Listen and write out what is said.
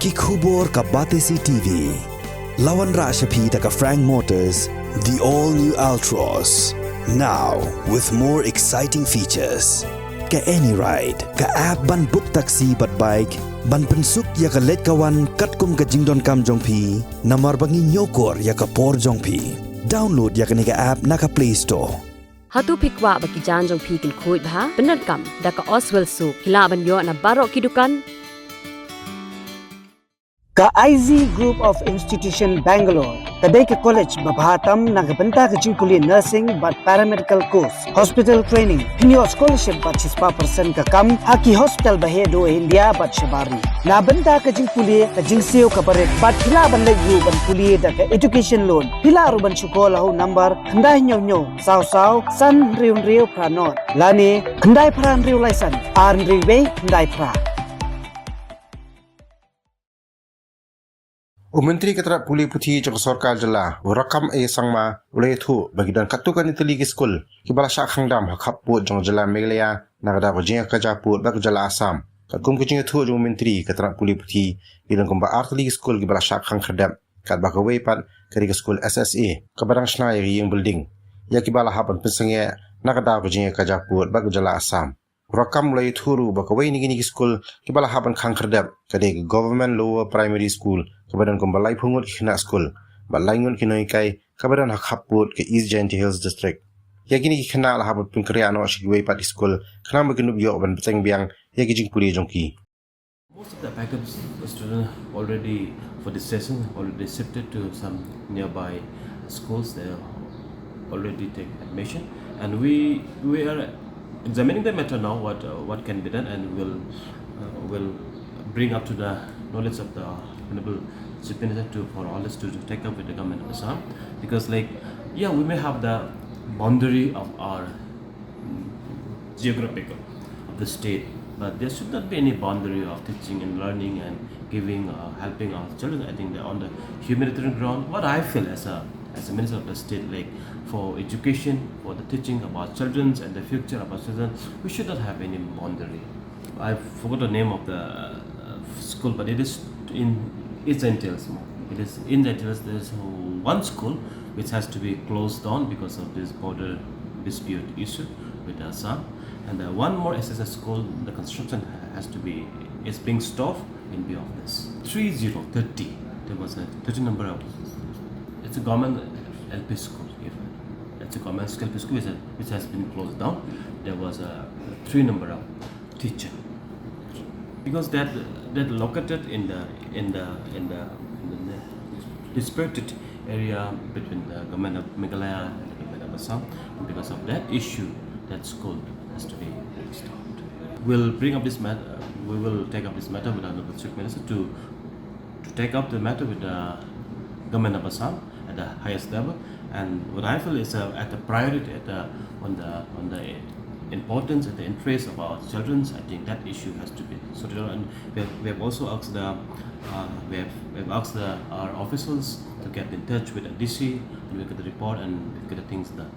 Ki khubor ka Batesi TV. Lawan Rashapi taka Frank Motors, the all-new Altros. Now, with more exciting features. Ka any ride, ka app ban book taxi bat bike, ban pensuk ya ka let kawan katkum ka jingdon kam jongpi, namar bangi nyokor ya ka por jongpi. Download ya ka ni ka app na ka Play Store. Hatu pikwa bagi jan jong pi kin kuit bha benar kam da ka Oswell Soup hilaban yo na barok kidukan. Ka IZ Group of Institution Bangalore, kadai ke college babhatam nagabanta ka jingkuli nursing but paramedical course, hospital training, pinyo scholarship but 6% ka kam, haki hospital bahedo India but shabari. Nabanta ka jingkuli ka jingseo ka baret but hilaban layu ban kuli da ka education loan. Hilaru ban syukola ho number kandai nyo saw san riu pranot. Lani kandai pran riu laisan, ar riwe kandai pra. Menteri Keterak Puli Putih Joko Sorkar Jela rakam sangma ulai thu bagi dan katukan itali Skul kibala syak Khang Khappud jong Jela Meghalaya nagada ko Jingïakajia put bag Jela Assam katkum kucing thu jong Menteri Keterak Puli Putih bilang kumba artli Skul kibala syak Khang khadap kat bakawai pat kari Skul SSA kabarang snai yang building ya kibala hapan pensenge nagada ko Jingïakajia put bag Jela Assam rakam mulai thuru bakawai nigi Skul kibala hapan Khang khadap kadi government lower primary school kabadan kumbalai pungut kina Skul balai ngun kinoi kai kabadan Khappud ke East Jainti Hills district yakini kina lah habut pengkria no shigiwei pat Skul kana maginub yo ban peteng biang yaki jingpuri jongki. Most of the backup students already for this session already shifted to some nearby schools. They already take admission and we are examining the matter now what can be done and will bring up to the knowledge of the Honorable Chief Minister for all the students to take up with the government of Assam, because we may have the boundary of our geographical of the state, but there should not be any boundary of teaching and learning and giving helping our children. I think that on the humanitarian ground, what I feel as a minister of the state, like for education, for the teaching about children and the future of our children, we should not have any boundary. I forgot the name of the school, but it is in East Jainti Hills. It is in Jainti Hills. There is one school which has to be closed down because of this border dispute issue with Assam, and one more SSS school. The construction is being stopped in view of this. 30. There was a 30 number of. It's a government LP school. It's a government LP school which has been closed down. There was a 3 number of teacher. Because that located in the disputed area between the government of Meghalaya and the government of Assam, and because of that issue, that school has to be stopped. We'll bring up this matter. We will take up this matter with our Honorable Chief Minister to take up the matter with the government of Assam at the highest level. And what I feel is at the priority on the importance and the interest of our children. I think that issue has to be sorted out, and we have also asked our officials to get in touch with the DC and look at the report and get the things done.